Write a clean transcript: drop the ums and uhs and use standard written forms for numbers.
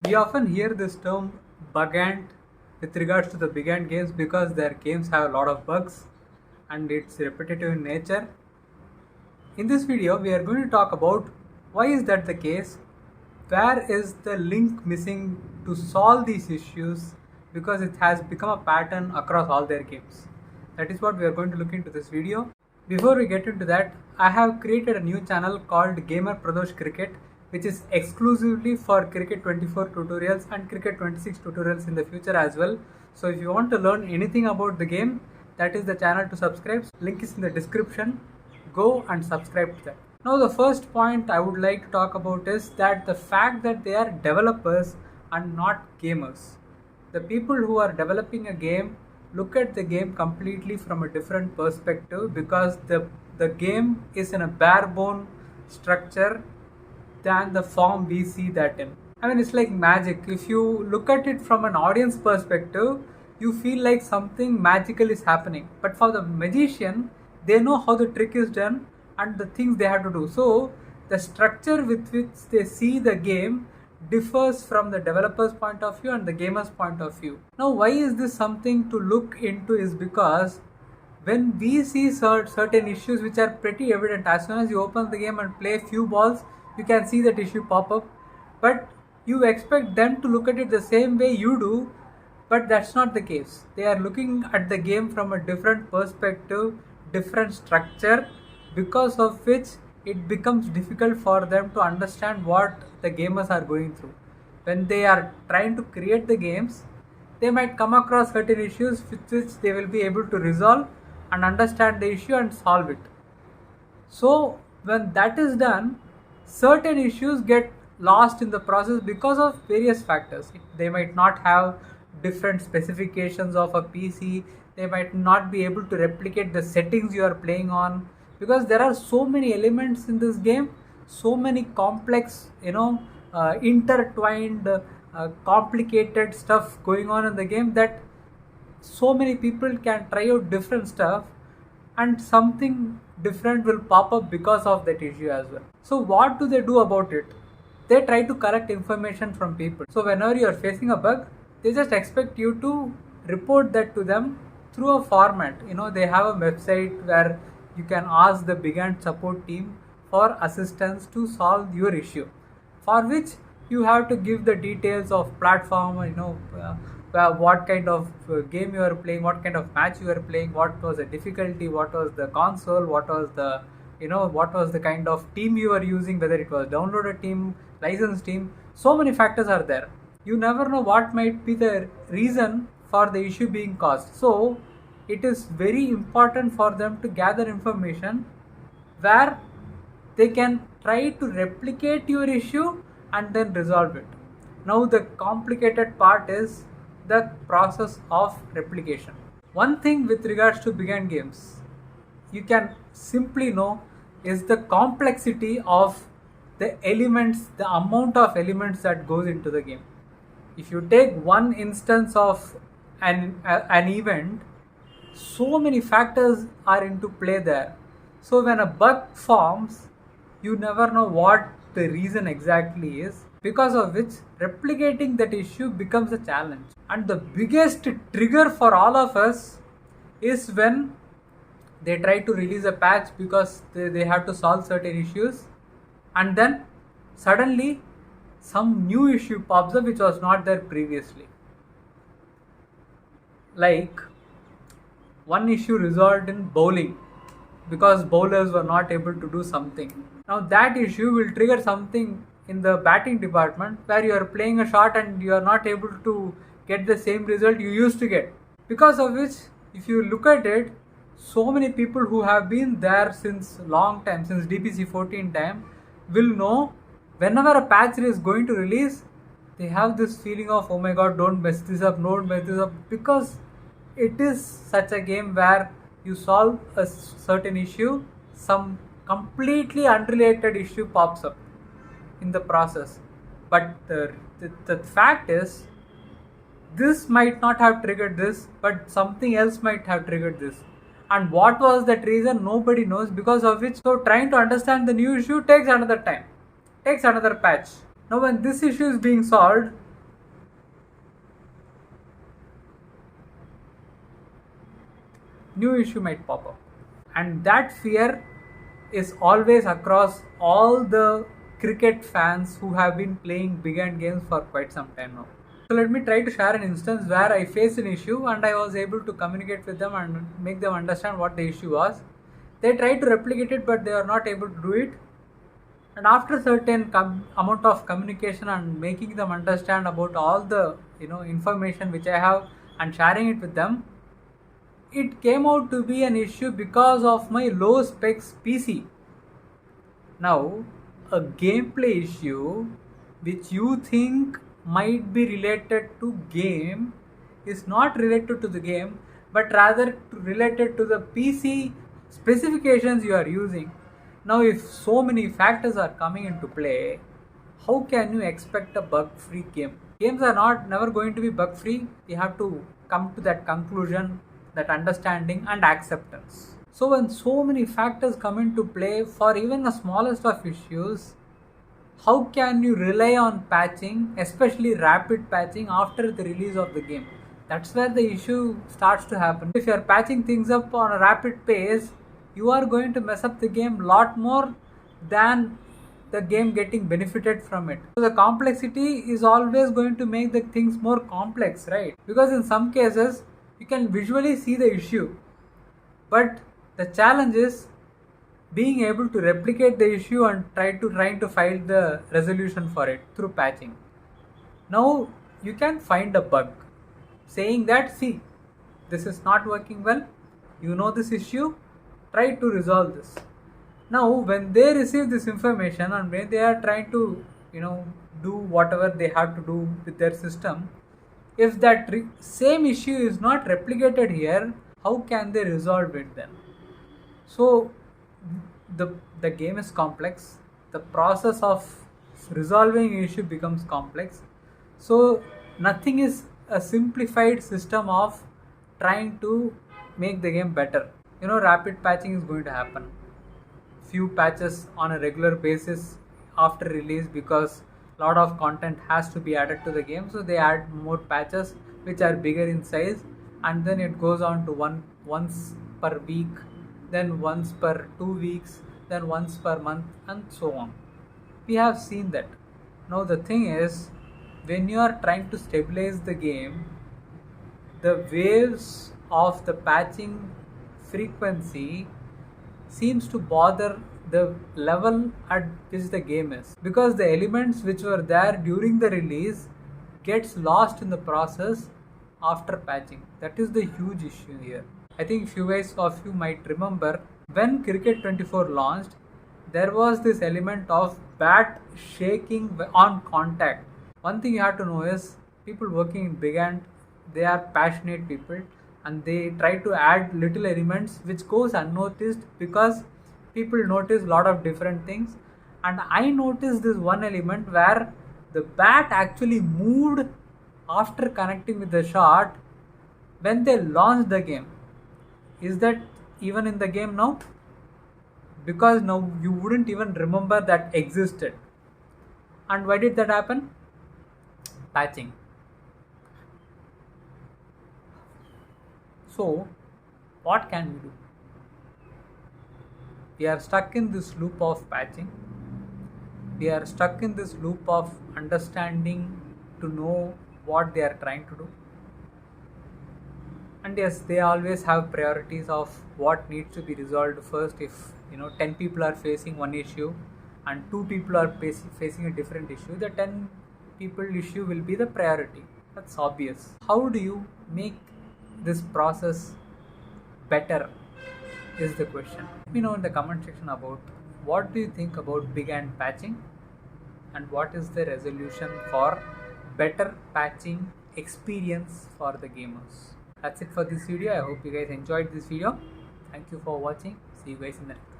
We often hear this term bugant with regards to the big ant games because their games have a lot of bugs and it's repetitive in nature. In this video, we are going to talk about why is that the case, where is the link missing to solve these issues because it has become a pattern across all their games. That is what we are going to look into this video. Before we get into that, I have created a new channel called Gamer Pradosh Cricket, which is exclusively for Cricket 24 tutorials and Cricket 26 tutorials in the future as well. So if you want to learn anything about the game, that is the channel to subscribe. Link is in the description. Go and subscribe to that. Now the first point I would like to talk about is that the fact that they are developers and not gamers. The people who are developing a game look at the game completely from a different perspective because the game is in a bare bone structure than the form we see that in. I mean, it's like magic. If you look at it from an audience perspective, you feel like something magical is happening. But for the magician, they know how the trick is done and the things they have to do. So, the structure with which they see the game differs from the developer's point of view and the gamer's point of view. Now, why is this something to look into is because when we see certain issues which are pretty evident, as soon as you open the game and play a few balls, you can see that issue pop up, but you expect them to look at it the same way you do, but that's not the case. They are looking at the game from a different perspective, different structure, because of which it becomes difficult for them to understand what the gamers are going through. When they are trying to create the games, they might come across certain issues which they will be able to resolve and understand the issue and solve it. So when that is done, certain issues get lost in the process because of various factors. They might not have different specifications of a PC, they might not be able to replicate the settings you are playing on, because there are so many elements in this game, so many complex, intertwined, complicated stuff going on in the game that so many people can try out different stuff and something different will pop up because of that issue as well. So what do they do about it? They try to collect information from people. So whenever you are facing a bug, they just expect you to report that to them through a format. They have a website where you can ask the big ant support team for assistance to solve your issue, for which you have to give the details of platform, what kind of game you are playing, what kind of match you are playing, what was the difficulty, what was the console, what was the kind of team you are using, whether it was downloaded team, licensed team. So many factors are there. You never know what might be the reason for the issue being caused. So it is very important for them to gather information where they can try to replicate your issue and then resolve it. Now the complicated part is the process of replication. One thing with regards to big ant games, you can simply know is the complexity of the elements, the amount of elements that goes into the game. If you take one instance of an event, so many factors are into play there. So when a bug forms, you never know what the reason exactly is, because of which replicating that issue becomes a challenge. And the biggest trigger for all of us is when they try to release a patch because they have to solve certain issues, and then suddenly some new issue pops up which was not there previously. Like one issue resolved in bowling because bowlers were not able to do something. Now that issue will trigger something in the batting department where you are playing a shot and you are not able to get the same result you used to get. Because of which, if you look at it, so many people who have been there since long time, since DPC 14 time, will know whenever a patch is going to release, they have this feeling of, oh my god, don't mess this up, don't mess this up, because it is such a game where you solve a certain issue, some completely unrelated issue pops up in the process. But the fact is, this might not have triggered this, but something else might have triggered this. And what was that reason? Nobody knows, because of which, so trying to understand the new issue takes another time, takes another patch. Now when this issue is being solved, new issue might pop up. And that fear is always across all the cricket fans who have been playing big end games for quite some time now. So let me try to share an instance where I faced an issue and I was able to communicate with them and make them understand what the issue was. They tried to replicate it, but they are not able to do it. And after certain amount of communication and making them understand about all the information which I have and sharing it with them, it came out to be an issue because of my low specs PC. Now, a gameplay issue which you think might be related to game is not related to the game, but rather related to the PC specifications you are using. Now, if so many factors are coming into play, how can you expect a bug-free game? Games are never going to be bug-free. You have to come to that conclusion, that understanding and acceptance. So when so many factors come into play for even the smallest of issues, how can you rely on patching, especially rapid patching after the release of the game? That's where the issue starts to happen. If you are patching things up on a rapid pace, you are going to mess up the game a lot more than the game getting benefited from it. So the complexity is always going to make the things more complex, right? Because in some cases, you can visually see the issue, but the challenge is being able to replicate the issue and trying to find the resolution for it through patching. Now you can find a bug saying that, see, this is not working well, this issue, try to resolve this. Now when they receive this information and when they are trying to do whatever they have to do with their system, if that same issue is not replicated here, how can they resolve it then? So the game is complex. The process of resolving issue becomes complex. So nothing is a simplified system of trying to make the game better. Rapid patching is going to happen. Few patches on a regular basis after release, because a lot of content has to be added to the game, so they add more patches which are bigger in size, and then it goes on to once per week, then once per 2 weeks, then once per month, and so on. We have seen that. Now the thing is, when you are trying to stabilize the game, the waves of the patching frequency seems to bother the level at which the game is, because the elements which were there during the release gets lost in the process after patching. That is the huge issue here. I think few guys of you might remember when Cricket 24 launched, there was this element of bat shaking on contact. One thing you have to know is people working in big end, they are passionate people and they try to add little elements which goes unnoticed because people notice a lot of different things. And I noticed this one element where the bat actually moved after connecting with the shot when they launched the game. Is that even in the game now? Because now you wouldn't even remember that existed. And why did that happen? Patching. So what can we do? We are stuck in this loop of patching. We are stuck in this loop of understanding to know what they are trying to do. And yes, they always have priorities of what needs to be resolved first. If 10 people are facing one issue and 2 people are facing a different issue, the 10 people issue will be the priority. That's obvious. How do you make this process better is the question. Let me know in the comment section about what do you think about big end patching and what is the resolution for better patching experience for the gamers. That's it for this video. I hope you guys enjoyed this video. Thank you for watching. See you guys in the next.